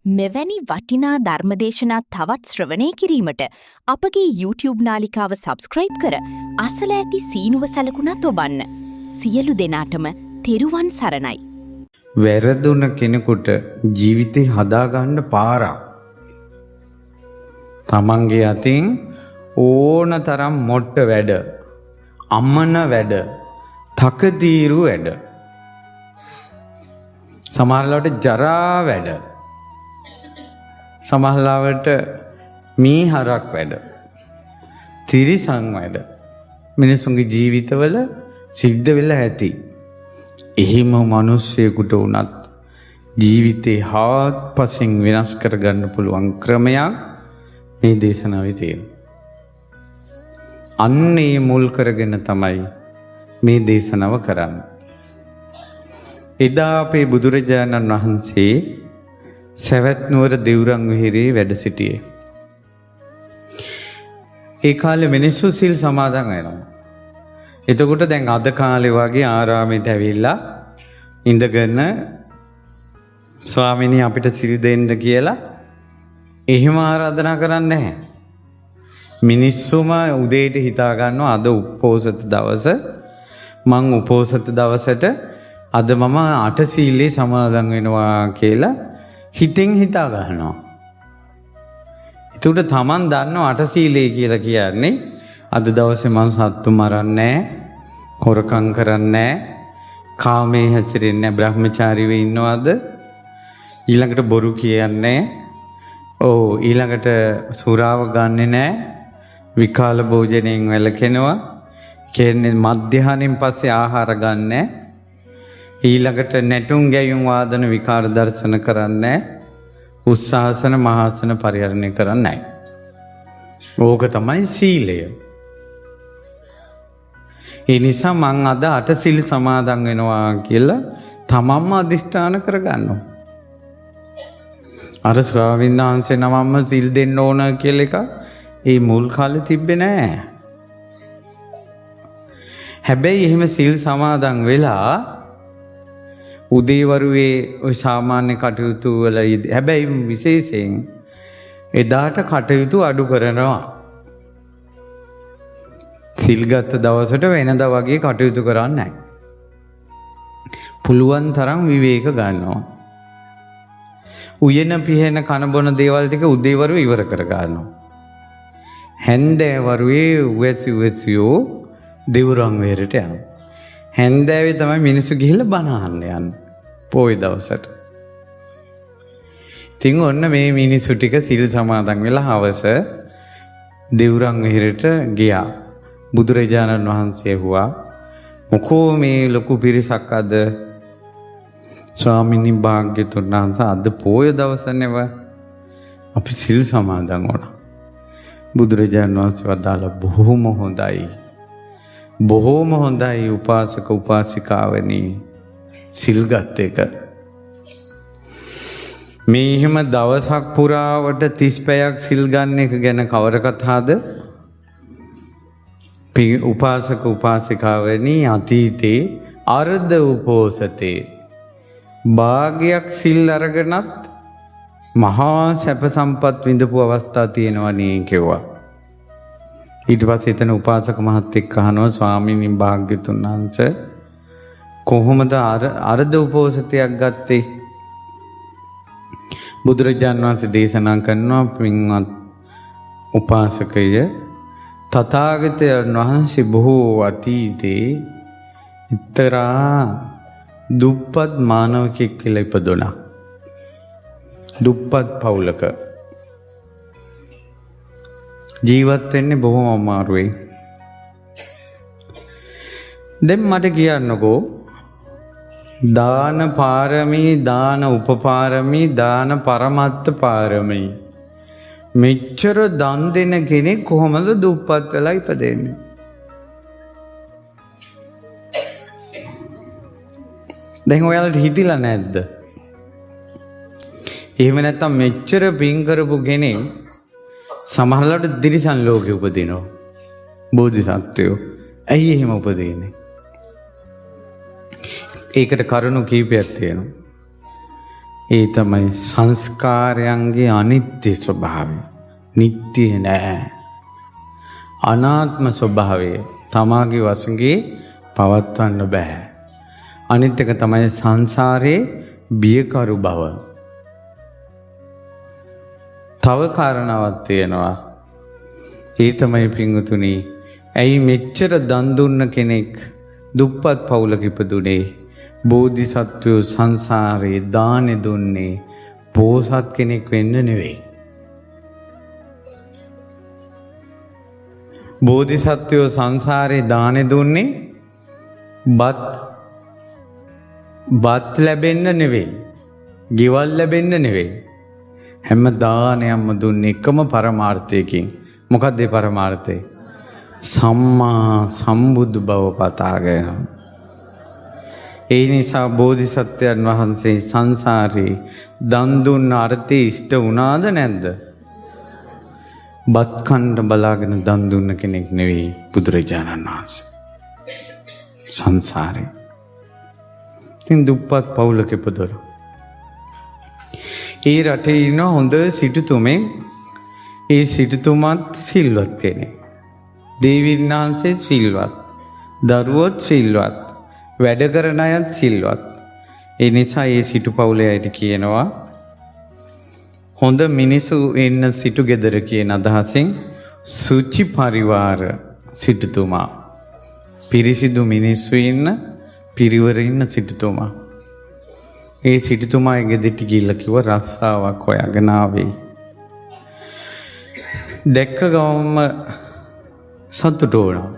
මෙවැනි වටිනා ධර්මදේශනා තවත් ශ්‍රවණය කිරීමට අපගේ YouTube නාලිකාව සබස්ක්‍රයිබ් කර අසල ඇති සීනුව සලකුණත් ඔබන්න. සියලු දෙනාටම තෙරුවන් සරණයි. වැරදුන කෙනෙකුට ජීවිතේ හදාගන්න පාරක්. තමන්ගේ අතින් ඕන තරම් මොට්ට වැඩ, අමන වැඩ, තකදීරු වැඩ, සමහරවිට ජරා වැඩ, සමහරවිට මීහරක් වැඩ, තිරිසන් වැඩ මිනිසුන්ගේ ජීවිතවල සිද්ධ වෙලා ඇති. එහෙම මිනිස්සෙකුට උනත් ජීවිතේ හාත්පසින් වෙනස් කරගන්න පුළුවන් ක්‍රමයක් මේ දේශනාවේ තියෙනවා. අන්නේ මුල් කරගෙන තමයි මේ දේශනාව කරන්නේ. එදා අපේ බුදුරජාණන් වහන්සේ සවැත් නුවර දෙව්රම් විහාරයේ වැඩ සිටියේ. ඒ කාලේ මිනිස්සු සිල් සමාදන් වෙනවා. එතකොට දැන් අද කාලේ වගේ ආරාමයට ඇවිල්ලා ඉඳගෙන ස්වාමීනි අපිට සිල් දෙන්න කියලා එහෙම ආරාධනා කරන්නේ නැහැ. මිනිස්සුම උදේට හිතා ගන්නවා අද උපෝසත දවස, මං උපෝසත දවසට අද මම අට සීලේ සමාදන් වෙනවා කියලා හිතෙන් හිතා ගන්නවා. ඒකට තමන් දන්නවා අට සීලේ කියලා කියන්නේ අද දවසේ මං සත්තු මරන්නේ නැහැ, හොරකම් කරන්නේ නැහැ, කාමයේ හැසිරෙන්නේ නැහැ, බ්‍රහ්මචාරීව ඉන්නවද, ඊළඟට බොරු කියන්නේ ඊළඟට සුරාව ගන්නෙ නැහැ, විකාල භෝජනයෙන් වැළකෙනවා, කියන්නේ මධ්‍යහණයෙන් පස්සේ ආහාර ගන්නෑ, ඊළඟට නැටුම් ගැයුම් වාදන විකාර දර්ශන කරන්නේ, උස්සාසන මහාසන පරිහරණය කරන්නේ නැහැ. ඕක තමයි සීලය. ඒ නිසා මං අද අට සිල් සමාදන් වෙනවා කියලා තමන්ම අදිෂ්ඨාන කරගන්නවා. අර ස්වාමීන් වහන්සේ නමම සිල් දෙන්න ඕන කියලා එක ඒ මුල් කාලේ තිබ්බේ නෑ. හැබැයි එහෙම සිල් සමාදන් වෙලා උදේවරුේ ওই සාමාන්‍ය කටයුතු වල හැබැයි විශේෂයෙන් එදාට කටයුතු අඩු කරනවා. සිල් ගත්ත දවසට වෙනදා වගේ කටයුතු කරන්නේ නැහැ. පුළුවන් තරම් විවේක ගන්නවා. උයන පිහෙන කන බොන දේවල් ටික උදේවරුේ ඉවර කර ගන්නවා. හැන්දෑවරුේ උවැසියෝ දෙවුරම් වේරට යනවා. හැන්දෑවේ තමයි මිනිස්සු ගිහිල්ලා බණ අහන්න යන්නේ පොයි දවසට. ඉතින් ඔන්න මේ මිනිස්සු ටික සිල් සමාදන් වෙලා හවස දෙවුරම් විහාරයට ගියා. බුදුරජාණන් වහන්සේ ඇහුවා මොකෝ මේ ලොකු පිරිසක් අද ස්වාමීනි භාග්‍යතුන් වහන්සේ අද පොය දවසනේව අපි සිල් සමාදන් වුණා. බුදුරජාණන් වහන්සේ වදාළා බොහොම හොඳයි. බොහොම හොඳයි උපාසක උපාසිකාවනි සිල් ගත් එක. මේ එහෙම දවසක් පුරාවට 30 පැයක් සිල් ගන්න එක ගැන කවර කතාවද? උපාසක උපාසිකාවනි අතීතේ අර්ධ උපෝසතේ භාගයක් සිල් අරගෙනත් මහා සැප සම්පත් විඳපු අවස්ථා තියෙනවා නේ කිව්වා. ඊට පස්සේ එතන උපාසක මහත්තයෙක් අහනවා ස්වාමීනි භාග්‍යතුන් වහන්සේ කොහොමද අර්ධ උපෝසතයක් ගත්තේ? බුදුරජාණන් වහන්සේ දේශනා කරනවා පින්වත් උපාසකය තථාගතයන් වහන්සේ බොහෝ අතීතේ ඊතරා දුප්පත් මානවකෙක් කියලා ඉපදුණා. දුප්පත් පවුලක ජීවත් වෙන්නේ බොහොම අමාරුයි. දැන් මට කියන්නකෝ දාන පාරමී, දාන උපපාරමී, දාන පරමත්ත පාරමී මෙච්චර දන් දෙන කෙනෙක් කොහොමද දුප්පත් වෙලා ඉපදෙන්නේ? දැන් ඔයාලට හිතිලා නැද්ද? එහෙම නැත්තම් මෙච්චර පින් කරපු කෙනෙක් සමහරවිට දිරිසන් ලෝකෙ උපදිනවා. බෝධිසත්වයෝ. ඇයි එහෙම උපදින්නේ? ඒකට කරුණු කීපයක් තියෙනවා. ඒ තමයි සංස්කාරයන්ගේ අනිත්‍ය ස්වභාවය. නිට්ටය නෑ. අනාත්ම ස්වභාවය තමාගේ වශයෙන් පවත්වන්න බෑ. අනිත් එක තමයි සංසාරේ බියකරු බව. තව කාරණාවක් තියෙනවා. ඒ තමයි පින්වතුනි, ඇයි මෙච්චර දන් දුන්න කෙනෙක් දුප්පත් පවුලක ඉපදුනේ? බෝධිසත්වයෝ සංසාරේ දානෙ දුන්නේ පෝසත් කෙනෙක් වෙන්න නෙවෙයි. බෝධිසත්වයෝ සංසාරේ දානෙ දුන්නේ බත් ලැබෙන්න නෙවෙයි, ගෙවල් ලැබෙන්න නෙවෙයි. හැම දානයක්ම දුන්නේ එකම පරමාර්ථයකින්. මොකක්ද ඒ පරමාර්ථය? සම්මා සම්බුදු බව පතාගෙන. ඒ නිසා බෝධිසත්වයන් වහන්සේ සංසාරේ දන් දුන්න අර්ථය ඉෂ්ට වුණාද නැද්ද? බත් කන්න බලාගෙන දන් දුන්න කෙනෙක් නෙවෙයි බුදුරජාණන් වහන්සේ සංසාරේ. ඉතින් දුප්පත් පවුලක ඉපදුණා. ඒ රටේ ඉන්න හොඳ සිටුතුමෙක්. ඒ සිටුතුමත් සිල්වත් කෙනෙක්. දේවීන් වහන්සේ සිල්වත්. දරුවොත් සිල්වත්. වැඩ කරන අයත් සිල්වත්. ඒ නිසා ඒ සිටු පවුලේ අයට කියනවා හොඳ මිනිසු ඉන්න සිටු ගෙදර කියන අදහසින් සුචි පරිවාර සිටුතුමා. පිරිසිදු මිනිස්සු ඉන්න පිරිවර ඉන්න සිටුතුමා. ඒ සිටුතුමා ගෙදරට ගිහිල්ලා කිව්වා රස්සාවක් හොයාගෙන ආවේ. දැක්ක ගමම සතුට වුණා.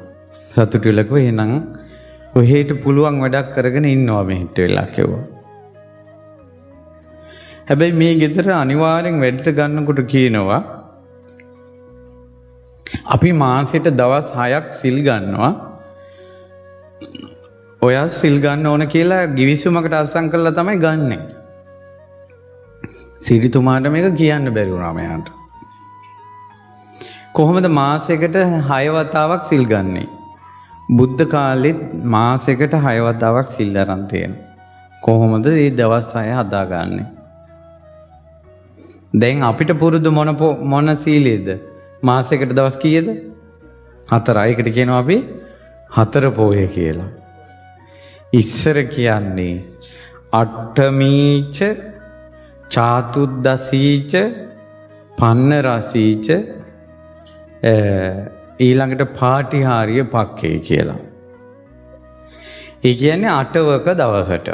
සතුට වෙලා කිව්වා එහෙනම් ඔහෙට පුළුවන් වැඩක් කරගෙන ඉන්නවා මෙහෙට වෙලා කිව්වා. හැබැයි මේ ගෙදර අනිවාර්යෙන් වැඩට ගන්නකොට කියනවා අපි මාසෙට දවස් 6ක් සිල් ගන්නවා. ඔයා සිල් ගන්න ඕන කියලා ගිවිසුමකට අත්සන් කරලා තමයි ගන්නෙ. සිරිතුමාට මේක කියන්න බැරි වුණා මෙයාට. කොහොමද මාසයකට 6 වතාවක් සිල් ගන්නෙ? බුද්ධ කාලෙත් මාසයකට 6 වතාවක් සිල් අරන් තියෙනවා. කොහොමද මේ දවස් 6 හදාගන්නේ? දැන් අපිට පුරුදු මොන සීලෙද? මාසයකට දවස් කීයද? 4. ඒකට කියනවා අපි 4 පොය කියලා. ඉස්සර කියන්නේ අට්ඨමීච චාතුද්දසීච පන්න රසීච ඊළඟට පාටිහාරිය පක්කේ කියලා. ඒ කියන්නේ 8වක දවසට.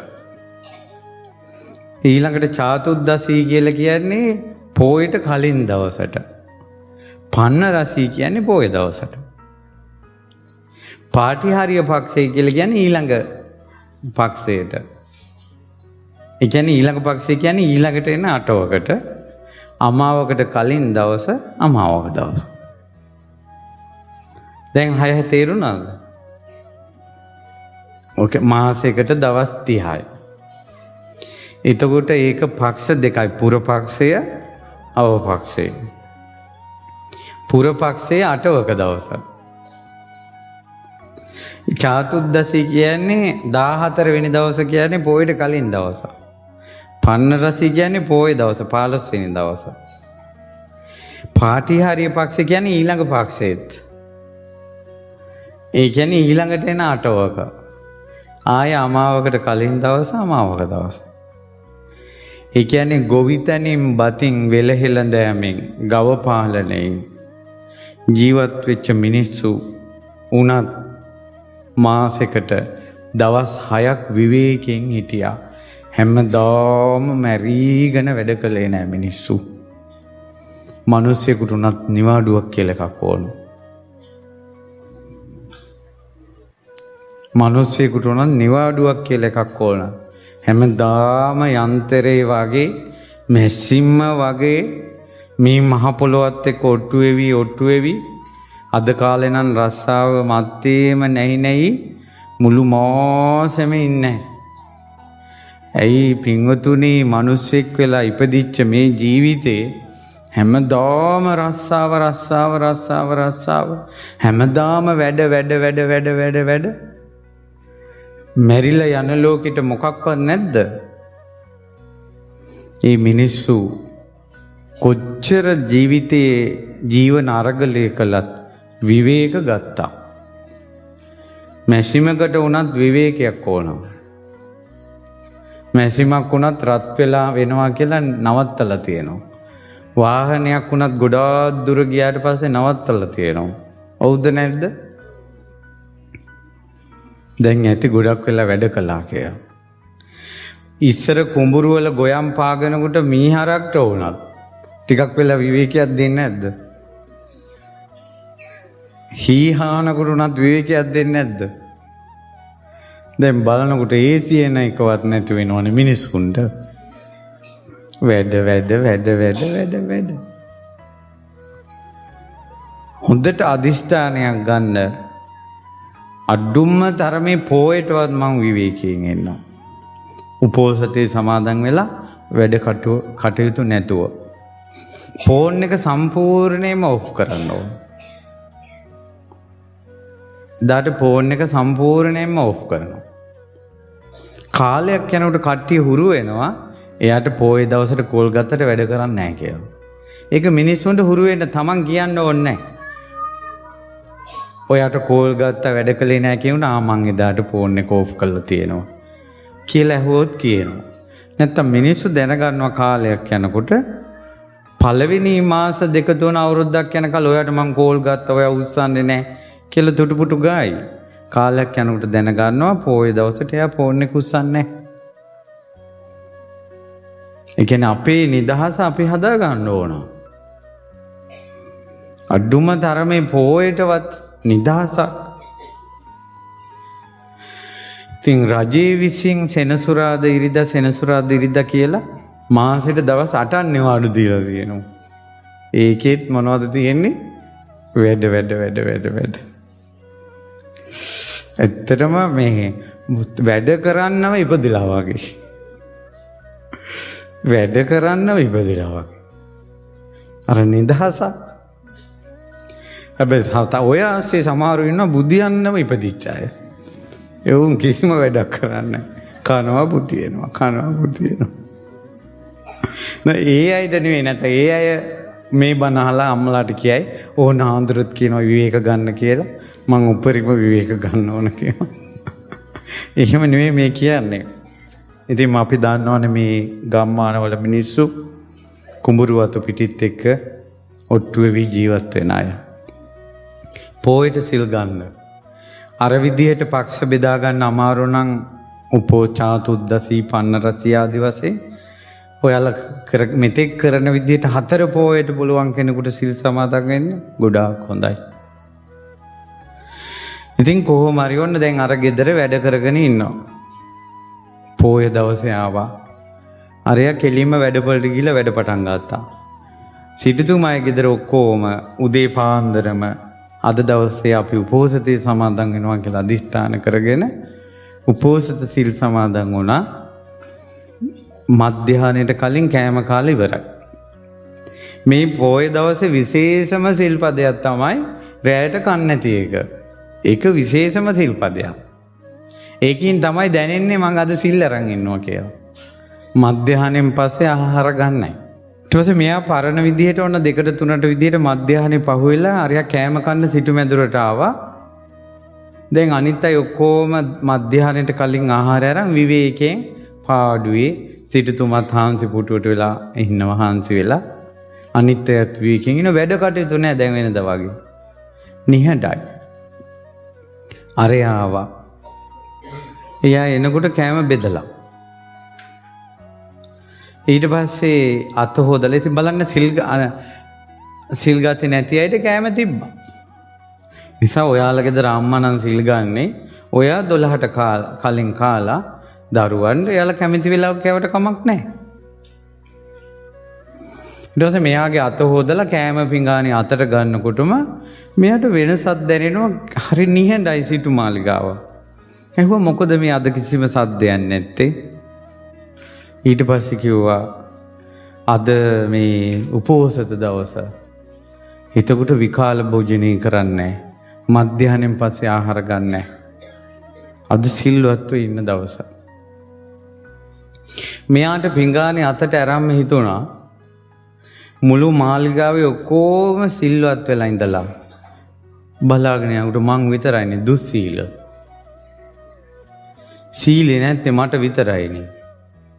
ඊළඟට චාතුද්දසී කියලා කියන්නේ පොයට කලින් දවසට. පන්න රසී කියන්නේ පොය දවසට. පාටිහාරිය පක්ෂය කියලා කියන්නේ ඊළඟ පක්ෂයට. ඒ කියන්නේ ඊළඟ පක්ෂය කියන්නේ ඊළඟට එන 8වකට. අමාවකට කලින් දවස අමාවක දවස. දැන් 6 තේරුණාද? ඕකේ මාසයකට දවස් 30යි. එතකොට ඒක පක්ෂ දෙකයි. පුර පක්ෂය, අව පක්ෂය. පුර පක්ෂය 8වක දවස. චාතුද්දසී කියන්නේ 14 වෙනි දවස කියන්නේ පොයට කලින් දවස. පන්න රසී කියන්නේ පොය දවස 15 වෙනි දවස. පාටිහාරිය පක්ෂ කියන්නේ ඊළඟ පක්ෂෙත්. ඒ කියන්නේ ඊළඟට එන 8වක. ආය අමාවකට කලින් දවස අමාවක දවස. ඒ කියන්නේ ගොවිතැනින් බතින් වෙලහෙළ දෑමෙන් ගව පාලනයෙන් ජීවත් වෙච්ච මිනිස්සු උනත් මාසෙකට දවස් 6ක් විවේකයෙන් හිටියා. හැමදාම මැරීගෙන වැඩ කළේ නෑ මිනිස්සු. මිනිස්සුෙකුට උනත් නිවාඩුවක් කියලා එකක් ඕන. මිනිස්සුෙකුට උනත් නිවාඩුවක් කියලා එකක් ඕන. හැමදාම යන්ත්‍රේ වගේ මෙසින්ම වගේ මේ මහ පොළොවත් එක්ක ඔට්ටු වෙවි අද කාලේ නම් රස්සාව මැත්තේම නැහි මුළු මාසෙම ඉන්නේ. ඇයි පින්වතුනි මිනිස්සෙක් වෙලා ඉපදිච්ච මේ ජීවිතේ හැමදාම රස්සාව හැමදාම වැඩ මැරිලා යන ලෝකෙට මොකක්වත් නැද්ද? ඒ මිනිස්සු කොච්චර ජීවිතයේ ජීවන අරගලය කළත් විවේක ගත්තා. මැෂිමකට වුණත් විවේකයක් ඕන. මැෂිමක් වුණත් රත් වෙලා වෙනවා කියලා නවත්තලා තියෙනවා. වාහනයක් වුණත් ගොඩාක් දුර ගියාට පස්සේ නවත්තලා තියෙනවා. හවුද නැද්ද? දැන් ඇති ගොඩක් වෙලා වැඩ කළා කියලා. ඉස්සර කුඹුරු වල ගොයම් පාගනකොට මීහරක්ට වුණත් ටිකක් වෙලා විවේකයක් දෙන්නේ නැද්ද? හීහානකට උනත් විවේකයක් දෙන්නේ නැද්ද? දැන් බලනකොට ඒසියන එකවත් නැති වෙනවනේ මිනිස්සුන්ට. වැඩ වැඩ වැඩ වැඩ වැඩ වැඩ. හොඳට අදිෂ්ඨානයක් ගන්න. අඩුම තරමේ පොයටවත් මං විවේකයෙන් එන්නවා. උපෝසතේ සමාදන් වෙලා වැඩ කටයුතු නැතුව. ෆෝන් එක සම්පූර්ණයෙන්ම ඔෆ් කරන්න ඕන. දාට ෆෝන් එක සම්පූර්ණයෙන්ම ඔෆ් කරනවා. කාලයක් යනකොට කට්ටිය හුරු වෙනවා එයාට පොයේ දවසට කෝල් ගත්තට වැඩ කරන්නේ නැහැ කියලා. ඒක මිනිස්සුන්ට හුරු වෙන්න තමන් කියන්න ඕනේ නැහැ. ඔයාට කෝල් ගත්තා වැඩ කළේ නැහැ කියුණා මං එදාට ෆෝන් එක ඔෆ් කරලා තියෙනවා කියලා ඇහුවොත් කියනවා. නැත්තම් මිනිස්සු දැනගන්නවා කාලයක් යනකොට පළවෙනි මාස දෙක තුන අවුරුද්දක් යනකල් ඔයාට මං කෝල් ගත්තා ඔයා උස්සන්නේ නැහැ කියලා තුටුපුටු ගායි. කාලයක් යනකොට දැනගන්නවා පොයේ දවසට එයා ෆෝන් එක උස්සන්නේ නැහැ. ඒ කියන්නේ අපේ නිදහස අපි හදා ගන්න ඕන. අඩුම තරමේ පොයේටවත් නිදහසක්. ඉතින් රජේ විසින් සෙනසුරාදා ඉරිදා කියලා මාසෙට දවස් 8ක් නිවාඩු දීලා තියෙනවා. ඒකෙත් මොනවද තියෙන්නේ? වැඩ. ඇත්තටම මේ වැඩ කරන්නම ඉපදිලා වගේ. වැඩ කරන්නම ඉපදිලා වගේ. අර නිදහසක්. හැබැයි ඔය ආස්සේ සමහරු ඉන්නවා බුදියන්නම ඉපදිච්ච අය. එවුන් කිසිම වැඩක් කරන්නේ නැහැ. කනවා බුදියනවා. ඒ අයිට නෙවෙයි නැත්නම් ඒ අය මේ බණ අහලා අම්මලාට කියයි ඕන ආන්දරත් කියනවා විවේක ගන්න කියලා. මං උපරිම විවේක ගන්න ඕන කියනවා. එහෙම නෙවෙයි මේ කියන්නේ. ඉතින් අපි දන්නවනේ මේ ගම්මානවල මිනිස්සු කුඹුරු වතු පිටිත් එක්ක ඔට්ටු වෙවි ජීවත් වෙන අය. පොයට සිල් ගන්න. අර විදිහට පක්ෂ බෙදා ගන්න අමාරු නම් උපෝචාතුද්දසී පන්නරසී ආදි වශයෙන් ඔයාලා මෙතෙක් කරන විදිහට 4 පොයට පුළුවන් කෙනෙකුට සිල් සමාදන් වෙන්න ගොඩාක් හොඳයි. ඉතින් කොහොම හරි ඔන්න දැන් අර ගෙදර වැඩ කරගෙන ඉන්නවා. පොය දවසේ ආවා. අරයා කෙලින්ම වැඩවලට ගිහලා වැඩ පටන් ගත්තා. සිටුතුමාගේ ගෙදර ඔක්කොම උදේ පාන්දරම අද දවසේ අපි උපෝසතේ සමාදන් වෙනවා කියලා අදිෂ්ඨාන කරගෙන උපෝසත සිල් සමාදන් වුණා. මධ්‍යහ්නයට කලින් කෑම කාලා ඉවරයි. මේ පොය දවසේ විශේෂම සිල්පදයක් තමයි රැයට කන්නේ නැති එක. ඒක විශේෂම සිල්පදයක්. ඒකින් තමයි දැනෙන්නේ මං අද සිල් අරන් ඉන්නවා කියලා. මධ්‍යහ්නෙන් පස්සේ ආහාර ගන්නයි. ඊට පස්සේ මෙයා පරණ විදිහට ඔන්න 2-3ට විදිහට මධ්‍යහ්නේ පහුවෙලා අරයා කෑම කන්න සිටුමැදුරට ආවා. දැන් අනිත් අය ඔක්කොම මධ්‍යහ්නයට කලින් ආහාරය අරන් විවේකයෙන් පාඩුවේ සිටුතුමත් හාන්සි පුටුවට වෙලා ඉන්නවා හාන්සි වෙලා. අනිත් අයත් විවේකයෙන් ඉන්න වැඩ කටයුතු නැහැ දැන් වෙනදා වගේ. නිහඬයි. අරයා ආවා. එයා එනකොට කෑම බෙදලා. ඊට පස්සේ අත හොදලා ඉතින් බලන්න සිල් ගත්තේ නැති අයට කෑම තිබ්බා. නිසා ඔයාලගේ ගෙදර අම්මා නම් සිල් ගන්නේ ඔයා 12ට කලින් කාලා දරුවන්ට එයාලා කැමති වෙලාවක කෑවට කමක් නැහැ. ඊට පස්සේ මෙයාගේ අත හොදලා කෑම පිඟානේ අතට ගන්නකොටම මෙයාට වෙනසක් දැනෙනවා. හරි නිහඬයි සිටුමාලිගාව. ඇහුවා මොකද මේ අද කිසිම සද්දයක් නැත්තේ? ඊට පස්සේ කිව්වා අද මේ උපෝසත දවස. හිතකට විකාල භෝජනී කරන්නේ මධ්‍යහ්නෙන් පස්සේ ආහාර ගන්නෑ. අද සිල්වත්ව ඉන්න දවස. මෙයාට පිඟානේ අතට අරන් හිතුණා මුළු මාලිගාවේ ඔක්කොම සිල්වත් වෙලා ඉඳලා බලාගෙන යනකොට මං විතරයිනේ දුස්සීල. සීලේ නැත්තේ මට විතරයිනේ.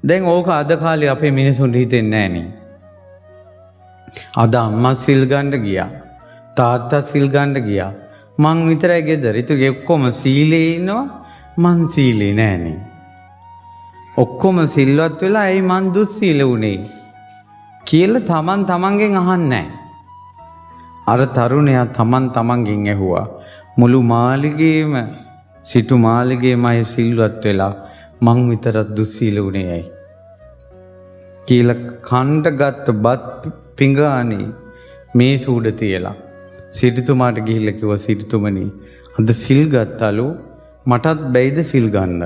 දැන් ඕක අද කාලේ අපේ මිනිසුන්ට හිතෙන්නේ නැහනේ. අද අම්මා සිල් ගන්න ගියා. තාත්තා සිල් ගන්න ගියා. මං විතරයි ගෙදර. ඉතින් ඔක්කොම සීලේ ඉන්නවා. මං සීලේ නැහනේ. ඔක්කොම සිල්වත් වෙලා ඇයි මං දුස්සීල වුනේ කියලා තමන්ගෙන් අහන්නේ නැහැ. අර තරුණයා තමන්ගෙන් ඇහුවා මුළු මාලිගේම සිටු මාලිගේමයි සිල්වත් වෙලා මං විතරක් දුස්සීල වුනේ ඇයි කියලා කණ්ඩ ගත්ත බත් පිඟානේ මේ සූඩ තියලා සිටුතුමාට ගිහිල්ලා කිව්වා සිටුතුමනි අද සිල් ගත්තලු මටත් බැයිද සිල් ගන්න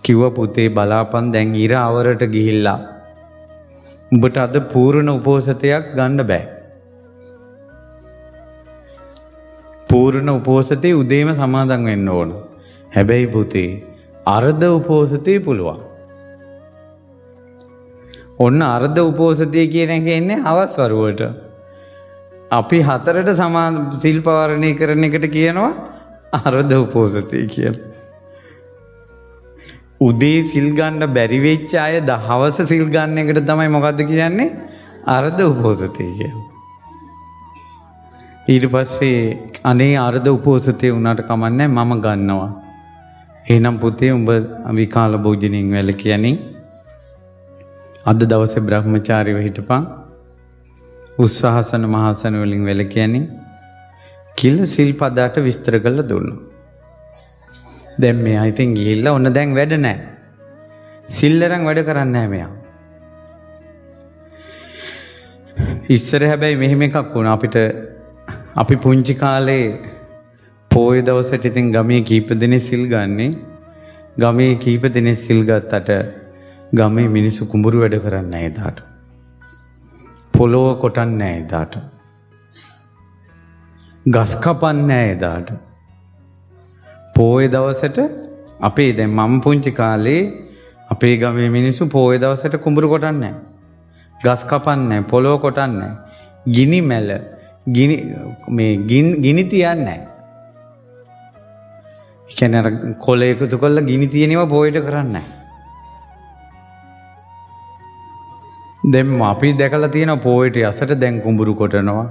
කිව්වා පුතේ බලාපන් දැන් ඉර අවරට ගිහිල්ලා උඹට අද පූර්ණ උපෝසතයක් ගන්න බෑ. පූර්ණ උපෝසතේ උදේම සමාදන් වෙන්න ඕන. හැබැයි පුතේ අර්ධ උපෝසතේ පුළුවන්. ඔන්න අර්ධ උපෝසතේ කියන එක එන්නේ හවස් වරුවට. අපි 4ට සිල් පවාරණය කරන එකට කියනවා අර්ධ උපෝසතේ කියලා. උදේ සිල් ගන්න බැරි වෙච්ච අය දහවස සිල් ගන්න එකට තමයි මොකද්ද කියන්නේ? අර්ධ උපෝසතේ කියලා. ඊට පස්සේ අනේ අර්ධ උපෝසතේ උනාට කමන්නේ මම ගන්නවා. එහෙනම් පුතේ උඹ විකාල භෝජනෙන් වැළකීයනේ. අද දවසේ බ්‍රහ්මචාරීව හිටපන්. උස්සහසන මහසන වලින් වැළකීයනේ. කිල සිල්පදාට විස්තර කරලා දුන්නා. දැන් මෙයා ඉතින් ගිහිල්ලා ඔන්න දැන් වැඩ නැහැ. සිල්ලරන් වැඩ කරන්නේ නැහැ මෙයා. ඉස්සර හැබැයි මෙහෙම එකක් වුණා අපිට අපි පුංචි කාලේ පොය දවසට ඉතින් ගමේ කීප දෙනෙක් සිල් ගන්නේ. ගමේ කීප දෙනෙක් සිල් ගත්තට ගමේ මිනිස්සු කුඹුරු වැඩ කරන්නේ නැහැ එදාට. පොළොව කොටන්නේ නැහැ එදාට. ගස් කපන්නේ නැහැ එදාට. පොය දවසට අපේ දැන් මම පුංචි කාලේ අපේ ගමේ මිනිස්සු පොය දවසට කුඹුරු කොටන්නේ නැහැ. ගස් කපන්නේ නැහැ, පොළොව කොටන්නේ නැහැ. ගිනි මැල ගිනි තියන්නේ නැහැ. ඒ කියන්නේ අර කොළ එකතු කරලා ගිනි තියනවා පොයට කරන්නේ නැහැ. දැන් අපි දැකලා තියෙන පොයට යසට දැන් කුඹුරු කොටනවා.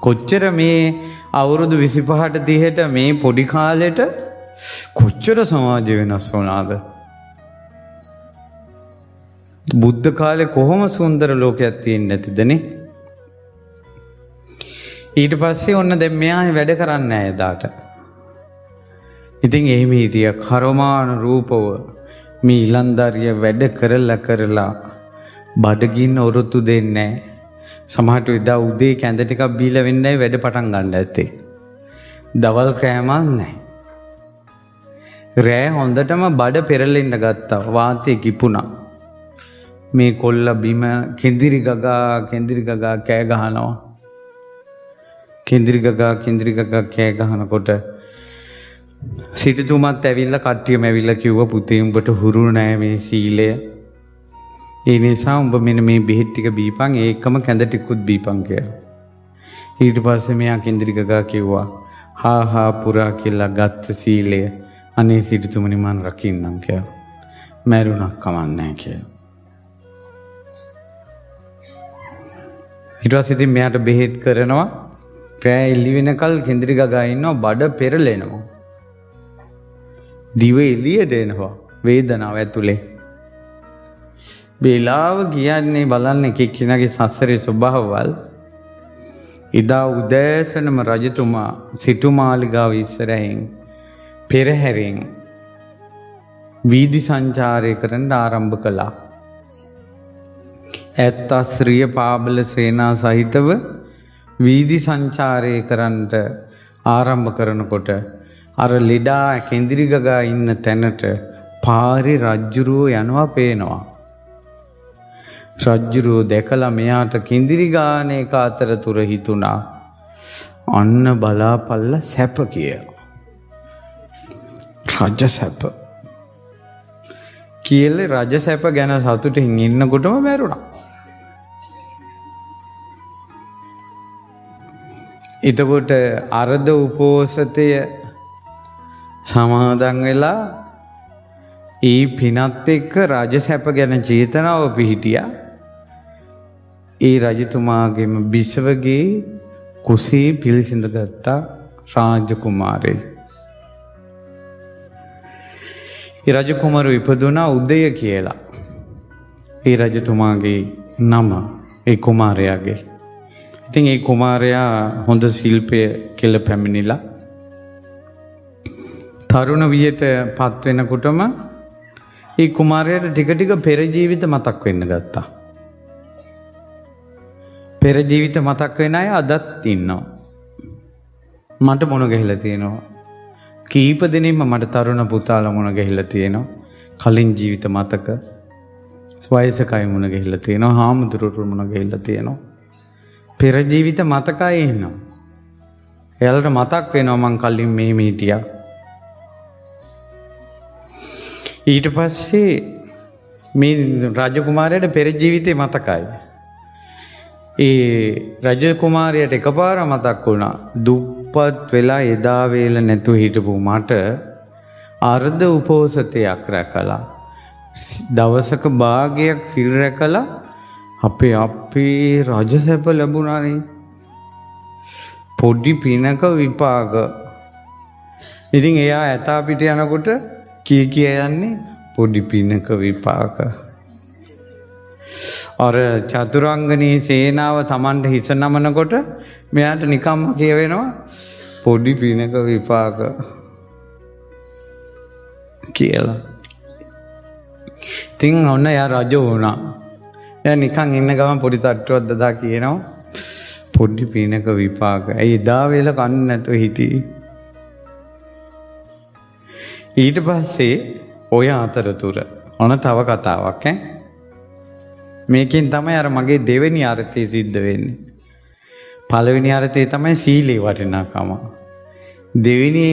කොච්චර මේ අවුරුදු 25ට 30ට මේ පොඩි කාලෙට කොච්චර සමාජය වෙනස් වුණාද? බුද්ධ කාලේ කොහොම සුන්දර ලෝකයක් තියෙන්නේ නැතිදනේ? ඊට පස්සේ ඔන්න දැන් මෙයා වැඩ කරන්නේ නැහැ එදාට. ඉතින් එහෙම හිටිය කර්මාන රූපව මේ ඊලන්දාරිය වැඩ කරලා බඩගින්න ඔරොත්තු දෙන්නේ නැහැ. සමහරට එදා උදේ කැඳ ටිකක් බීලා වෙන්නේ වැඩ පටන් ගන්න ඇත්තේ. දවල් කෑමක් නැහැ. රෑ හොඳටම බඩ පෙරලෙන්න ගත්තා. වාතය කිපුණා. මේ කොල්ල බිම කෙඳිරි ගගා කෑ ගහනවා. කෙඳිරි ගගා කෑ ගහනකොට සිටුතුමත් ඇවිල්ලා කට්ටියම ඇවිල්ලා කිව්වා පුතේ උඹට හුරු නෑ මේ සීලය. ඒ නිසා උඹ මෙන්න මේ බෙහෙත් ටික බීපන් ඒකම කැඳ ටිකුත් බීපන් කියලා. ඊට පස්සේ මෙයා කෙඳිරි ගගා කිව්වා හා පුරා කියලා ගත්ත සීලය අනේ සිටුතුමනි මං රකින්නම් කියලා. මැරුණක් කමන්නේ කියලා. ඊට පස්සේ ඉතින් මෙයාට බෙහෙත් කරනවා. රෑ එළි වෙනකල් කෙඳිරි ගගා ඉන්නවා බඩ පෙරලෙනවා. දිව එළියට එනවා වේදනාව ඇතුලේ. වේලාව කියන්නේ බලන්න එක්කෙනාගේ සසරේ ස්වභාවවල්. ඉදා උදෑසනම රජතුමා සිටුමාලිගාව ඉස්සරහින් පෙරහැරෙන් වීදි සංචාරය කරන්න ආරම්භ කළා. ඇත්තස්ත්‍රිය පාබල සේනා සහිතව වීදි සංචාරය කරන්නට ආරම්භ කරනකොට අර ලෙඩා කෙඳිරි ගගා ඉන්න තැනට පාරේ රජ්ජුරුව යනවා පේනවා. රජ්ජුරුව දැකලා මෙයාට කෙඳිරි ගාන එක අතරතුර හිතුණා අන්න බලාපල්ල සැප කියලා. රජ සැප කියලා රජ සැප ගැන සතුටින් ඉන්නකොටම මැරුණා. එතකොට අර්ධ උපෝසතය සමාදන් වෙලා ඒ පිනත් එක්ක රජ සැප ගැන චේතනාව පිහිටියා. ඒ රජතුමාගේම බිසවගේ කුසේ පිළිසිඳ ගත්තා රාජ කුමාරයෙක්. ඒ රජකුමාරව ඉපදුනා උදය කියලා. ඒ රජතුමාගේ නම ඒ කුමාරයාගේ. ඉතින් ඒ කුමාරයා හොඳ ශිල්පය කෙල පැමිණිලා තරුණ වියට පත් වෙනකොටම ඒ කුමාරයාට ටික ටික පෙර ජීවිත මතක් වෙන්න ගත්තා. පෙර ජීවිත මතක් වෙන අය අදත් ඉන්නවා. මට මොන ගහලා තියෙනවා. කීප දෙනෙක්ම මට තරුණ පුතාලා මොන ගහලා තියෙනවා. කලින් ජීවිත මතක වයසකයි මොන ගහලා තියෙනවා. හාමුදුරුවෝ මොන ගහලා තියෙනවා. පෙර ජීවිත මතකයි ඉන්නවා. එයාලට මතක් වෙනවා මං කලින් මේ හිටියා. ඊට පස්සේ මේ රජකුමාරයාට පෙර ජීවිතේ මතකයි. ඒ රජකුමාරයාට එකපාර මතක් වුණා දුප්පත් වෙලා එදා වේල නැතුව හිටපු මට අර්ධ උපෝසතයක් රැකලා දවසක භාගයක් සිල් රැකලා අපේ රජසැප ලැබුණානේ. පොඩි පිනක විපාක. ඉතින් එයා ඇතා පිට යනකොට කිය යන්නේ පොඩි පිනක විපාක. අර චතුරංගනී සේනාව Tamanට හිස නමනකොට මෙයාට නිකම්ම කියවෙනවා පොඩි පිනක විපාක කියලා. ඉතින් ඔන්න එයා රජ වුණා. එයා නිකන් ඉන්න ගමන් පොඩි තට්ටුවක් දදා කියනවා පොඩි පිනක විපාක. ඇයි එදා වේල කන්නේ නැතුව හිටියේ? ඊට පස්සේ ඔය අතරතුර ඔන්න තව කතාවක් ඈ. මේකෙන් තමයි අර මගේ දෙවෙනි අර්ථය සිද්ධ වෙන්නේ. පළවෙනි අර්ථය තමයි සීලේ වටිනාකම. දෙවෙනි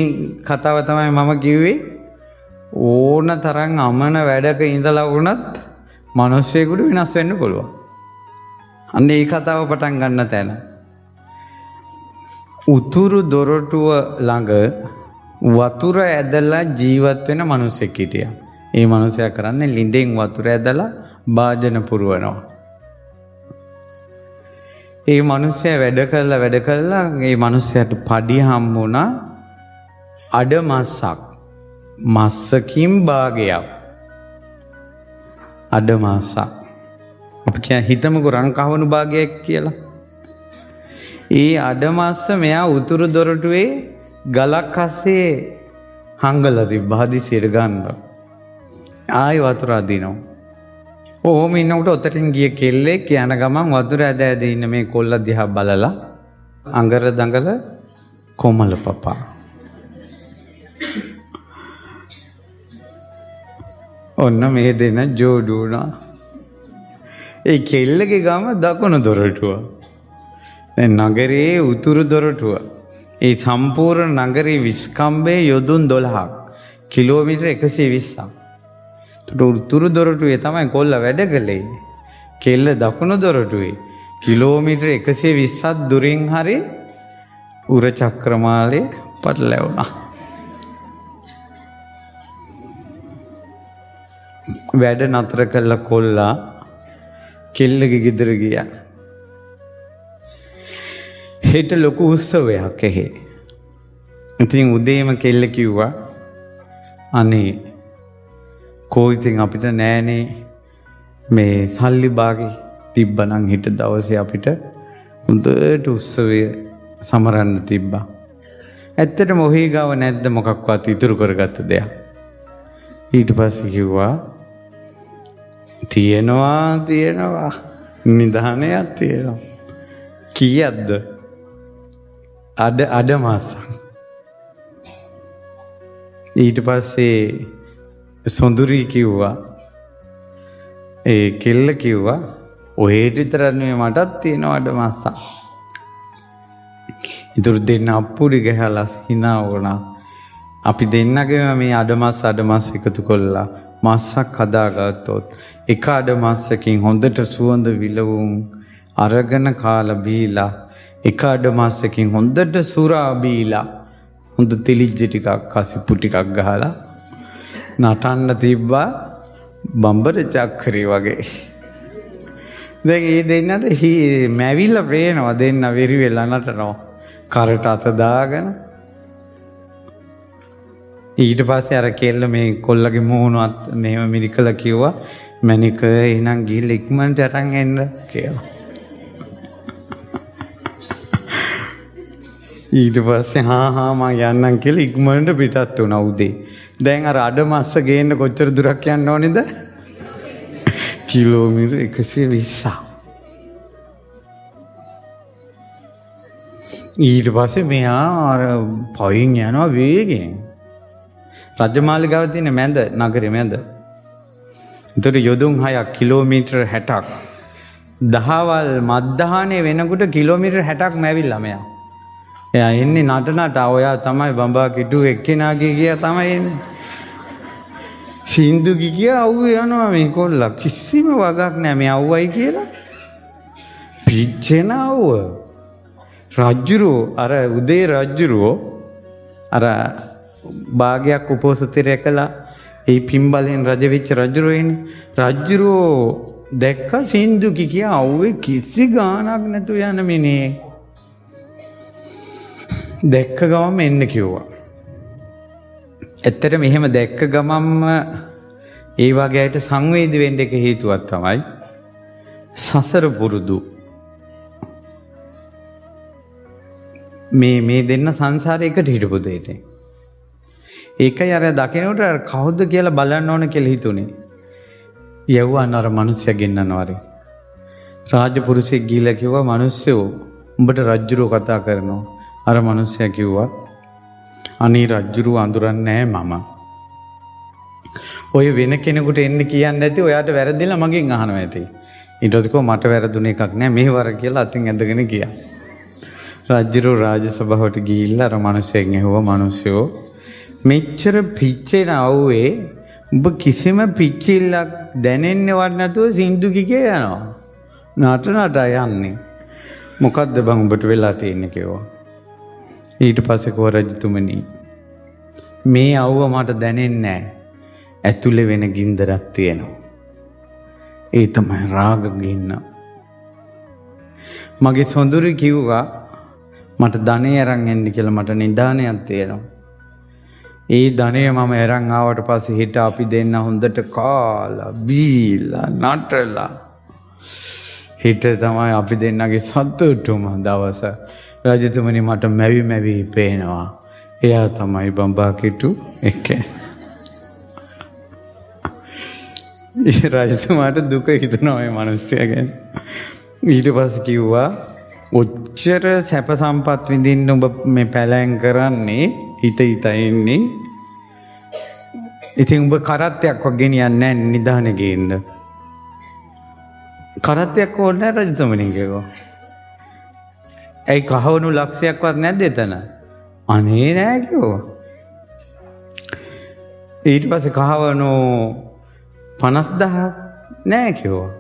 කතාව තමයි මම කිව්වේ ඕන තරම් අමන වැඩක ඉඳලා වුණත් මිනිස්සෙකුට වෙනස් වෙන්න පුළුවන්. අන්න ඒ කතාව පටන් ගන්න තැන. උතුරු දොරටුව ළඟ වතුර ඇදලා ජීවත් වෙන මිනිසෙක් හිටියා. ඒ මිනිසයා කරන්නේ ළිඳෙන් වතුර ඇදලා භාජන පුරවනවා. ඒ මිනිසයා වැඩ කළා ඒ මිනිසයාට පඩිය හම්බුණා අඩ මස්සක්. මස්සකින් භාගයක්. අඩ මස්සක්. අපි හිතමුකෝ රන් කහවණු භාගයක් කියලා. ඒ අඩ මස්ස මෙයා උතුරු දොරටුවේ ගලක් අස්සේ හංගලා තිබ්බා හදිසියට ගන්න. ආයි වතුර අදිනවා. ඕම ඉන්නකොට ඔතටින් ගිය කෙල්ලෙක් යන ගමන් වතුර ඇද ඇද ඉන්න මේ කොල්ල දිහා බලලා අඟර දඟල කොමල පපා. ඔන්න මේ දෙන ජෝඩු වුණා. ඒ කෙල්ලගේ ගම දකුණු දොරටුව. දැන් නගරයේ උතුරු දොරටුව. ඒ සම්පූර්ණ නගරේ විස්කම්බේ යොදුන් 12ක්. කිලෝමීටර් 120ක්. උතුරු දොරටුවේ තමයි කොල්ල වැඩ කළේ. කෙල්ල දකුණු දොරටුවේ කිලෝමීටර් 120ක් දුරින් හරි උර චක්‍රමාලේ පටලැවුණා. වැඩ නතර කළා කොල්ලා කෙල්ලගේ ගෙදර ගියා. හෙට ලොකු උත්සවයක් එහෙ. ඉතින් උදේම කෙල්ල කිව්වා අනේ කොයිතින් අපිට නෑනේ මේ සල්ලි බාගේ තිබ්බනම් හිට දවසේ අපිට හොඳට උත්සවය සමරන්න තිබ්බා. ඇත්තටම ඔහි ගාව නැද්ද මොකක්වත් ඉතුරු කරගත්ත දෙයක්? ඊට පස්සේ කිව්වා තියෙනවා නිදානයක් තියෙනවා. කීයක්ද? අඩ මාසක්. ඊට පස්සේ සොඳුරී කිව්වා ඒ කෙල්ල කිව්වා ඔහෙට විතරක් නෙමෙයි මටත් තියෙනවා අඩ මාසක්. ඉතුරු දෙන්න අප්පුඩි ගහලා hina වුණා. අපි දෙන්නගේම මේ අඩ මාස එකතු කළා මස්සක් හදාගත්තොත් එක අඩ මස්සකින් හොඳට සුවඳ විලවුම් අරගෙන කාලා බීලා එක අඩ මස්සකින් හොඳට සුරා බීලා හොඳ තෙලිජ්ජ ටිකක් කසිප්පු ටිකක් ගහලා නටන්න තිබ්බා බම්බර චක්කරේ වගේ. දැන් ඒ දෙන්නට මැවිලා පේනවා දෙන්න වෙරි වෙලා නටනවා. කරට අත දාගෙන ඊට පස්සේ අර කෙල්ල මේ කොල්ලගේ මූණවත් මෙහෙම මිරිකලා කිව්වා මැනික එහෙනම් ගිහිල්ලා ඉක්මනට අරන් එන්න කියලා. ඊට පස්සේ හා මම යන්නම් කියලා ඉක්මනට පිටත් වුණා උදේ. දැන් අර අඩ මස්ස ගේන්න කොච්චර දුරක් යන්න ඕනේද? කිලෝමීටර් 120ක්. ඊට පස්සේ මෙයා අර පයින් යනවා වේගෙන්. රජමාලිගාව තියෙන මැද නගරේ මැද. ඒතර යොදුන් 6ක් කිලෝමීටර් 60ක්. දහවල් මධ්‍යහනේ වෙනකොට කිලෝමීටර් 60ක් මැවිලා මෙයා. එයා එන්නේ නටනට ඔයා තමයි බඹා කිටු එක්කෙනාගේ ගියා තමයි එන්නේ. සින්දු ගියා අවුවේ යනවා මේ කොල්ලා කිසිම වගක් නැහැ මේ අවුවයි කියලා. පිච්චෙන අවුව. රජ්ජුරෝ අර උදේ රජ්ජුරෝ අර භාගයක් උපෝසතේ රැකලා ඒ පින්බලෙන් රජ වෙච්ච රජුරෝ එන්නේ. රජුරෝ දැක්ක සින්දු කියා අවුවේ කිසි ගාණක් නැතු යන මිනිහේ. දැක්ක ගමම එන්න කිව්වා. ඇත්තට මෙහෙම දැක්ක ගමම්ම ඒ වගේ අයට සංවේදී වෙන්න එක හේතුවක් තමයි සසර පුරුදු. මේ දෙන්න සංසාරේ එකට හිටපු දෙයට. ඒකයි අර දකිනකොට කවුද කියලා බලන්න ඕන කියලා හිතුනේ. යවුවන් අර මිනිස්සයා ගෙන්නනවාරි. රාජපුරුෂයෙක් ගිහිල්ලා කිව්වා මිනිස්සයෝ උඹට රජ්ජුරුව කතා කරනවා. අර මිනිස්සයා කිව්වා අනේ රජ්ජුරුව අඳුරන්නේ නැහැ මම. ඔය වෙන කෙනෙකුට එන්න කියන්නේ නැති ඔයාට වැරදිලා මගෙන් අහනවා ඇති. ඊට පස්සේ මට වැරදුන එකක් නැහැ මෙහෙවර කියලා අතින් ඇදගෙන ගියා. රජ්ජුරුව රාජසභාවට ගිහිල්ලා අර මිනිස්සෙන් ඇහුවා මිනිස්සයෝ මෙච්චර පිච්චෙන අවුවේ ඔබ කිසිම පිච්චිල්ලක් දැනෙන්නවත් නැතුව සින්දු කිකේ යනවා. නට යන්නේ. මොකද්ද බං ඔබට වෙලා තියෙන්නේ කිව්වා. ඊට පස්සේ කෝ රජතුමනි මේ අවුව මට දැනෙන්නේ නැහැ. ඇතුලේ වෙන ගින්දරක් තියෙනවා. ඒ තමයි රාග ගින්න. මගේ සොඳුරු කිව්වා මට ධනෙ අරන් එන්න කියලා මට නිදානයක් තියෙනවා. ඒ ධනය මම අරන් ආවට පස්සේ හිට අපි දෙන්න හොඳට කාලා බීලා නටලා හිට තමයි අපි දෙන්නගේ සතුටුම දවස. රජතුමනි මට මැවි පේනවා. එයා තමයි බඹා කිටු එක්කේ. ඒ රජතුමාට දුක හිතෙනවා මේ මිනිස්සයා ගැන. ඊට පස්සේ කිව්වා ඔච්චර සැප සම්පත් විඳින්න ඔබ මේ පැලැන් කරන්නේ හිත ඉන්නේ. ඉතින් ඔබ කරත්තයක් වගේ ගෙනියන්නේ නැහැ නිදානේ ගේන්න. කරත්තයක් ඕනේ නැහැ රජතුමනි කිව්වා. ඒ කහවණු ලක්ෂයක්වත් නැද්ද එතන? අනේ නෑ කිව්වා. ඊට පස්සේ කහවණු 50000ක් නෑ කිව්වා.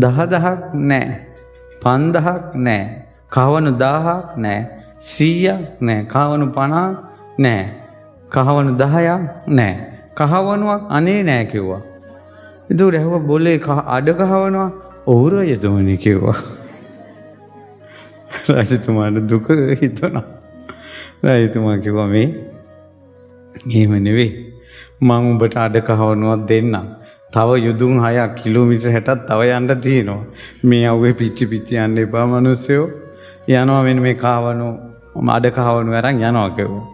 10000ක් නෑ. 5000ක් නෑ. කහවණු 1000ක් නෑ. 100ක් නෑ. කහවණු 50ක් නෑ. කහවණු 10ක් නෑ. කහවණුවක් අනේ නෑ කිව්වා. ඒතකොට ඇහුවා බොලේ අඩ කහවණුවක් ඔව් රජතුමනි කිව්වා. රජතුමාට දුක හිතුණා. රජතුමා කිව්වා මේ එහෙම නෙවෙයි. මම උඹට අඩ කහවණුවක් දෙන්නම්. තව යුදුන් 6ක් කිලෝමීටර් 60ක් තව යන්න තියෙනවා. මේ අවුවේ පිච්චි යන්න එපා මිනිස්සුયો. යනවා මෙන්න මේ කහවණු අඩ කහවණු අරන් යනවා කිව්වා.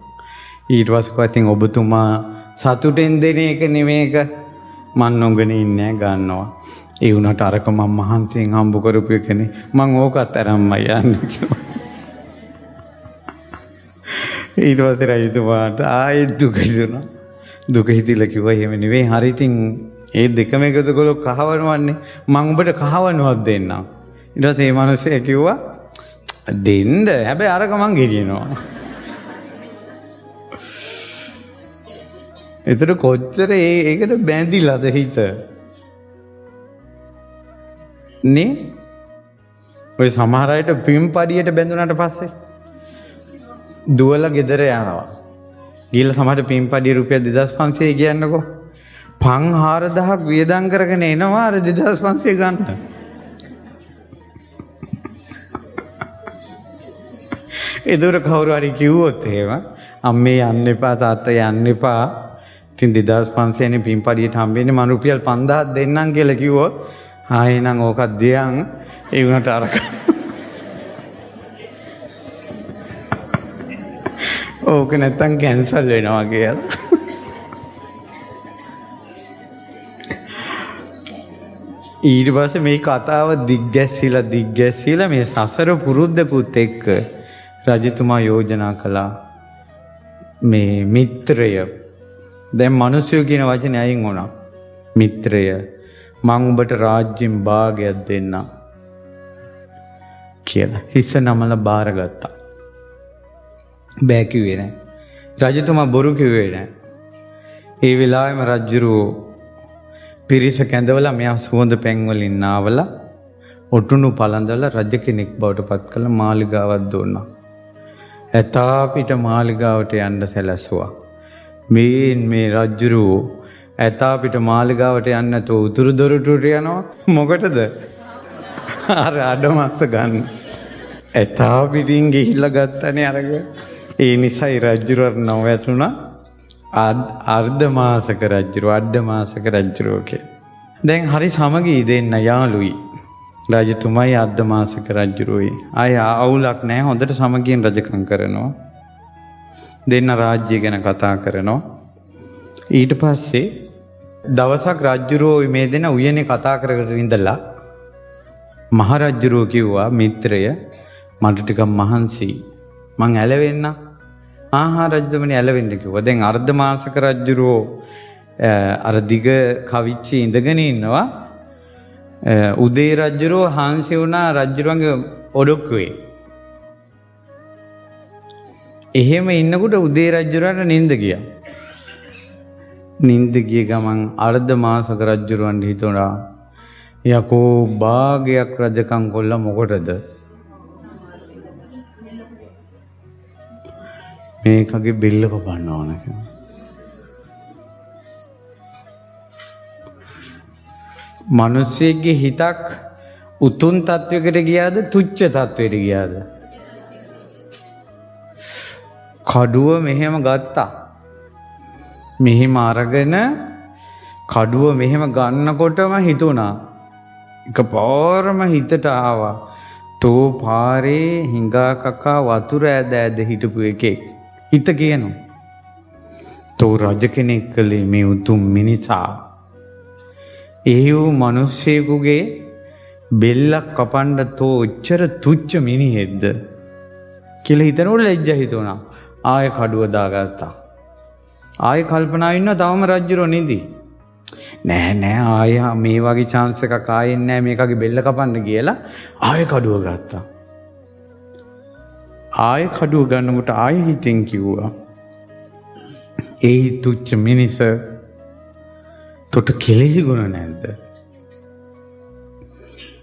ඊට පස්සේ කොහෙන් ඔබතුමා සතුටෙන් දෙන එක නෙමේක මන් නොගනේ ඉන්නේ ගන්නවා. ඒ වුණාට අරක මම මහන්සියෙන් හම්බ කරපු එකනේ. මං ඕකත් අරන්මයි යන්නේ කිව්වා. ඊට පස්සේ රජතුමාට ආයෙත් දුක හිතුණා. දුක හිතිලා කිව්වා එහෙම නෙවෙයි. හරි ඉතින් ඒ දෙකම එකතු කළොත් කහවණුවන්නේ. මං උඹට කහවණුවක් දෙන්නම්. ඊට පස්සේ මේ මිනිස්සයා කිව්වා දෙන්න. හැබැයි අරක මං ගෙනියනවා. එතන කොච්චර ඒකට බැඳිලාද හිත නේ ඔය සමහර අයට පින්පඩියට බැඳුනට පස්සේ දුවලා ගෙදර යනවා ගිහලා සමහර පින්පඩිය රුපියල් 2500 කියන්නකෝ 5000ක් වියදම් කරගෙන එනවා අර 2500 ගන්න ඒදොර කවුරු හරි කිව්වොත් එහෙම අම්මේ යන්න එපා තාත්තා යන්න එපා ඉතින් 2500 නේ පින්පඩියට හම්බෙන්නේ මම රුපියල් 5000ක් දෙන්නම් කියලා කිව්වොත් ආයෙනම් ඕකක් දෙයන් ඒ වුණාට අරක ඕක නැත්තම් කැන්සල් වෙනවා කියලා ඊට පස්සේ මේ කතාව දිග්ගැස්සීලා මේ සසර පුරුද්දකුත් එක්ක රජතුමා යෝජනා කළා මේ මිත්‍රය දැන් මිනිස්සු කියන වචනේ අයින් වුණා මිත්‍රය මං උඹට රාජ්‍යෙන් භාගයක් දෙන්නම් කියලා හිස නමලා බාරගත්තා බෑ කිව්වේ නෑ රජතුමා බොරු කිව්වේ නෑ ඒ වෙලාවෙම රජුරෝ පිරිස කැඳවලා මෙයා සුවඳ පැන් වලින් නාවලා ඔටුනු පළඳලා රජ කෙනෙක් බවට පත් කළ මාලිගාවක් දුන්නා ඇතා පිට මාලිගාවට යන්න සැලැස්සුවා මේ රජුරෝ ඇතා පිට මාලිගාවට යන්න නැතුව උතුරු දොරටුවට යනවා මොකටද අර අඩමස්ස ගන්න ඇතා පිටින් ගිහිල්ලා ගත්තනේ අරග ඒ නිසායි රජුරව නොවැටුණා අර්ධ මාසක රජුරෝ දැන් හරි සමගී දෙන්න යාළුයි රජතුමයි අර්ධ මාසක රජුරෝයි අය අවුලක් නැහැ හොඳට සමගියෙන් රජකම් කරනවා දෙන්න රාජ්‍ය ගැන කතා කරනවා ඊට පස්සේ දවසක් රජුරෝ මේ දෙන උයනේ කතා කරගෙන ඉඳලා මහරජුරෝ කිව්වා මිත්‍රය මට ටිකක් මහන්සි මං ඇලවෙන්න රජතුමනි ඇලවෙන්න කිව්වා දැන් අර්ධ මාසක රජුරෝ අර දිග කවිච්චි ඉඳගෙන ඉන්නවා උදේ රජුරෝ හාන්සි වුණා රජුරන්ගේ ඔඩොක්කුවේ එහෙම ඉන්නකොට උදේ රජුරන්ට නිින්ද ගියා නිින්ද ගිය ගමන් අර්ධ මාසක රජුරවන්ට හිතුණා යකෝ භාගයක් රජකම් කොල්ලා මොකටද මේකගේ බෙල්ල කපන්න ඕන කියලා මිනිස්සෙක්ගේ හිතක් උතුම් තත්වයකට ගියාද තුච්ච තත්වයට ගියාද කඩුව මෙහෙම ගත්තා මෙහෙම අරගෙන කඩුව මෙහෙම ගන්නකොටම හිතුණා එකපාරම හිතට ආවා තෝ පාරේ හිඟා කකා වතුර ඇද හිටපු එකෙක් හිත කියනවා තෝ රජ කෙනෙක් කලේ මේ උතුම් මිනිසා ඒ වූ මිනිස්සෙකුගේ බෙල්ලක් කපන්න තෝ ඔච්චර තුච්ච මිනිහෙක්ද කියලා හිතනකොට ලැජ්ජා හිතුණා ආයෙ කඩුව දාගත්තා ආයෙ කල්පනා ඉන්නවා තවම රජුරෝ නිදි නෑ ආයෙ මේ වගේ chance එකක් ආයෙත් නෑ මේකගේ බෙල්ල කපන්න කියලා ආයෙ කඩුව ගත්තා ආයෙ කඩුව ගන්නකොට ආයෙ හිතෙන් කිව්වා ඒ තුච්ච මිනිස තොට කෙලෙහි ගුණ නැද්ද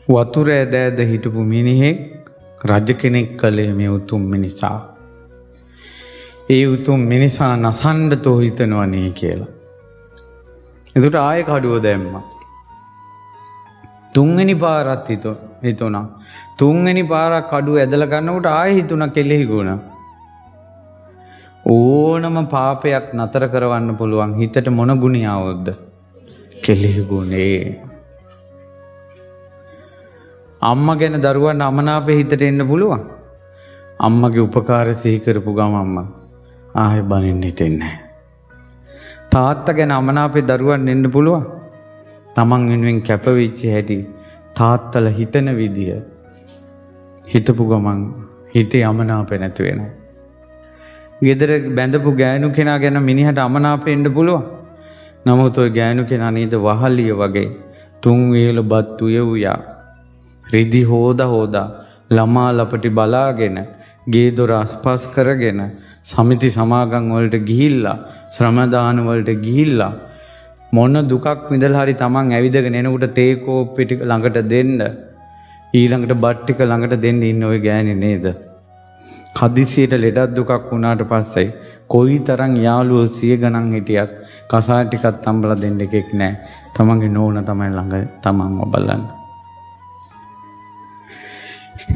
වතුර ඇද හිටපු මිනිහෙක් රජ කෙනෙක් කලේ මේ උතුම් මිනිසා ඒ උතුම් මිනිසා නසන්න තෝ හිතනවනේ කියලා එතකොට ආයෙ කඩුව දැම්මා තුන්වෙනි පාරත් හිතුණා තුන්වෙනි පාරක් කඩුව ඇදලා ගන්නකොට ආයෙ හිතුණා කෙලෙහි ගුණ ඕනම පාපයක් නතර කරවන්න පුළුවන් හිතට මොන ගුණියාවොත්ද කෙලෙහි ගුණේ අම්මා ගැන දරුවන්ට අමනාපේ හිතට එන්න පුළුවන් අම්මගේ උපකාර සිහි කරපු ගමන්ම ආයෙ බනින්න හිතෙන්නේ නැහැ තාත්තා ගැන අමනාපේ දරුවන් එන්න පුළුවන් තමන් වෙනුවෙන් කැපවෙච්ච හැටි තාත්තලා හිතන විදිය හිතපු ගමන් හිතේ අමනාපේ නැති වෙනවා ගෙදර බැඳපු ගෑනු කෙනා ගැන මිනිහට අමනාපේ එන්න පුළුවන් නමුත් ඔය ගෑනු කෙනා නේද වහලිය වගේ තුන් වේල බත් උයුයා රිදි හොදා ළමා ලපටි බලාගෙන ගේ දොර අස්පස් කරගෙන සමිති සමාගම් වලට ගිහිල්ලා ශ්‍රමදාන වලට ගිහිල්ලා මොන දුකක් විඳලා හරි Taman ඇවිදගෙන එනකොට තේ කෝප්පෙ ටික ළඟට දෙන්න ඊළඟට බත් ටික ළඟට දෙන්න ඉන්න ওই ගෑණි නේද? කදිසියට ලෙඩක් දුකක් වුණාට පස්සේ කොයිතරම් යාළුවෝ සිය ගණන් හිටියත් කසාය ටිකක් තම්බලා දෙන්න එකෙක් නැහැ. Tamanගේ නෝන තමයි ළඟ Tamanව බලන්න.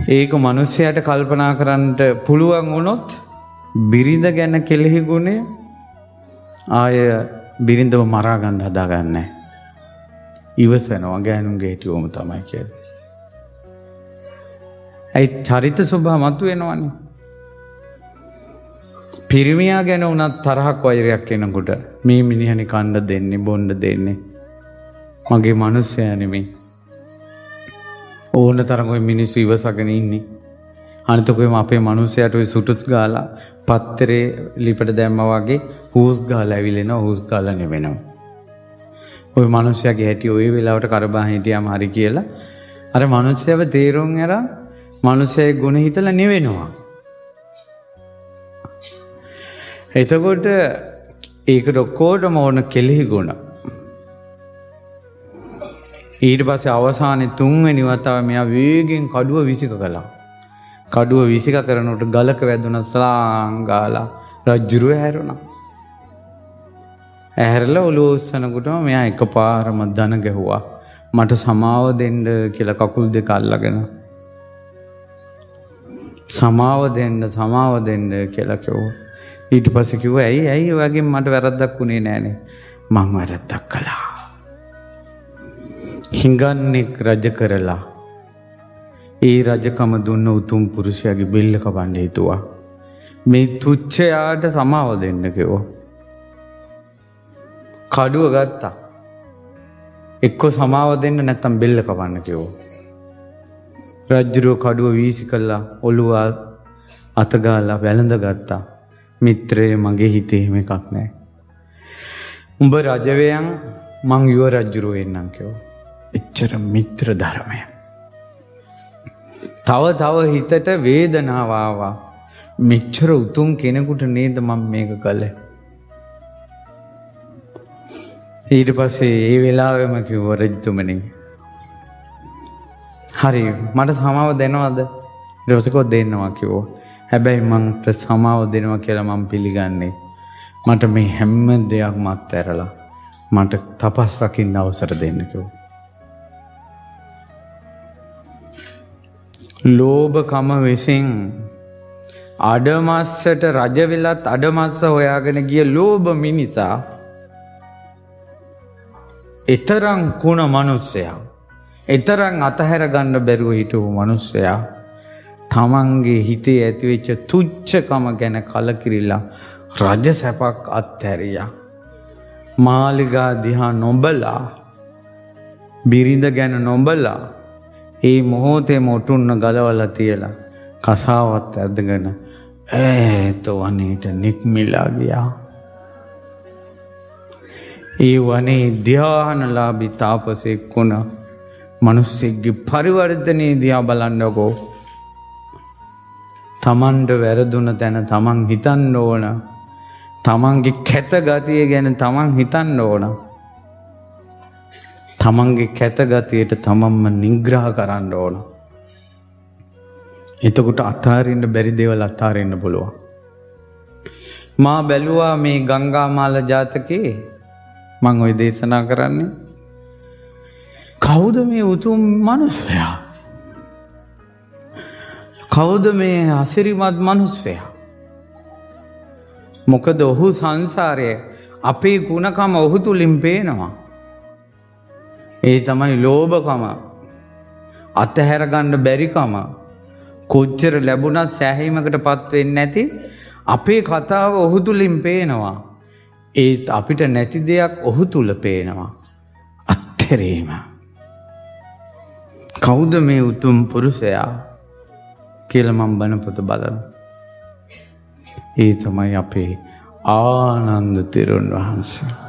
ඒක මිනිස්සයාට කල්පනා කරන්න පුළුවන් වුණොත් බිරිඳ ගැන කෙලෙහි ගුණය ආය බිරිඳව මරා ගන්න හදාගන්නේ. ඉවසනවා ගෑනුන්ගේ හිටියෝම තමයි කියන්නේ. ඒ චරිත ස්වභාව මතුවෙනවනේ. පිරිමියා ගැන උනත් තරහක් වෛරයක් එනකොට මේ මිනිහනි කන්න දෙන්නේ බොන්න දෙන්නේ මගේ මිනිස්සයා නෙමෙයි. ඕන තරම් ওই මිනිස්සු ඉවසගෙන ඉන්නේ. අනිත කොහෙම අපේ මිනිස්සයාට ওই සුටුස් ගාලා පත්තරේ ලිපට දැම්මා වගේ හූස් ගාලා ඇවිලෙනවා හූස් ගාලා නෙවෙනවා. ওই මිනිස්සයාගේ හැටි ওই වෙලාවට කරබා හිටියාම හරි කියලා අර මිනිස්සයව තීරුම් අරන් මිනිස්සයේ ගුණ හිතලා නෙවෙනවා. එතකොට ඒකට ඔක්කොටම ඕන කෙලෙහි ගුණ. ඊට පස්සේ අවසානයේ 3 වෙනි වතාව මෙයා වේගෙන් කඩුව විසික කළා. කඩුව විසික කරනකොට ගලක වැදුණා සලාංගාලා රජුරුව හැරුණා. ඇහැරලා ඔලුව උස්සනකොටම මෙයා එකපාරම දන ගැහුවා. මට සමාව දෙන්න කියලා කකුල් දෙක අල්ලගෙන. සමාව දෙන්න කියලා කිව්වා. ඊට පස්සේ කිව්වා ඇයි ඔයගෙන් මට වැරද්දක් වුණේ නෑනේ. මං වැරද්දක් කළා. හිඟන්නෙක් රජ කරලා ඒ රජකම දුන්න උතුම් පුරුෂයාගේ බෙල්ල කපන්න හිතුවා. මේ තුච්චයාට සමාව දෙන්න කිව්වා. කඩුව ගත්තා. එක්ක සමාව දෙන්න නැත්තම් බෙල්ල කපන්න කිව්වා. රජුරෝ කඩුව වීසි කළා ඔළුව අත ගාලා වැළඳ ගත්තා. මිත්‍රේ මගේ හිතේ එහෙම එකක් නැහැ. උඹ රජ වෙයන් මං යුව රජුරෝ වෙන්නම් කිව්වා. එච්චර මිත්‍ර ධර්මය. තව හිතට වේදනාව ආවා. මෙච්චර උතුම් කෙනෙකුට නේද මම මේක කළේ. ඊට පස්සේ ඒ වෙලාවෙම කිව්වා රජතුමනි හරි මට සමාව දෙනවද? ඊට පස්සේ කොහොමද දෙන්නවා කිව්වා. හැබැයි මන්ට සමාව දෙනවා කියලා මම පිළිගන්නේ. මට මේ හැම දෙයක්ම අත්හැරලා මට තපස් රකින්න අවසර දෙන්න කිව්වා. ලෝභකම විසින් අඩමස්සට රජ වෙලත් අඩමස්ස හොයාගෙන ගිය ලෝභ මිනිසා ඊතරම් කුණ මිනිසයා ඊතරම් අතහැර ගන්න බැරුව හිටපු මිනිසයා තමන්ගේ හිතේ ඇතිවෙච්ච තුච්ඡකම ගැන කලකිරිලා රජ සැපක් අත්හැරියා. මාලිගා දිහා නොබලා බිරිඳ ගැන නොබලා ඒ මොහොතේ මොටුන්න ගලවලා තියලා කසාවත් ඇදගෙන ඈත වනේට නික්මිලා ගියා. ඒ වනේ ධානලාභී තාපසෙක් වුණ මිනිස්සෙක්ගේ පරිවර්තනයේ දිහා බලන්නකෝ. තමන්ට වැරදුන තැන තමන් හිතන්න ඕන. තමන්ගේ කැත ගතිය ගැන තමන් හිතන්න ඕන. තමන්ගේ කැත ගතියට තමන්ම නිග්‍රහ කරන්න ඕන. එතකොට අතාරින්න බැරි දේවල් අතාරින්න පුළුවන්. මා බැලුවා මේ ගංගාමාල ජාතකයේ මම ওই දේශනා කරන්නේ. කවුද මේ උතුම් මිනිසයා? කවුද මේ අසිරිමත් මිනිසයා? මොකද ඔහු සංසාරයේ අපේ ගුණකම ඔහු තුලින් පේනවා. ඒ තමයි ලෝභකම, අතහැර ගන්න බැරිකම, කොච්චර ලැබුණත් සෑහීමකටපත් වෙන්නේ නැති අපේ කතාව ඔහු තුලින් පේනවා. ඒත් අපිට නැති දෙයක් ඔහු තුල පේනවා. අත්හැරීම. කවුද මේ උතුම් පුරුෂයා කියලා මම බණ පොත බලනවා. ඒ තමයි අපේ ආනන්ද තෙරුන් වහන්සේ.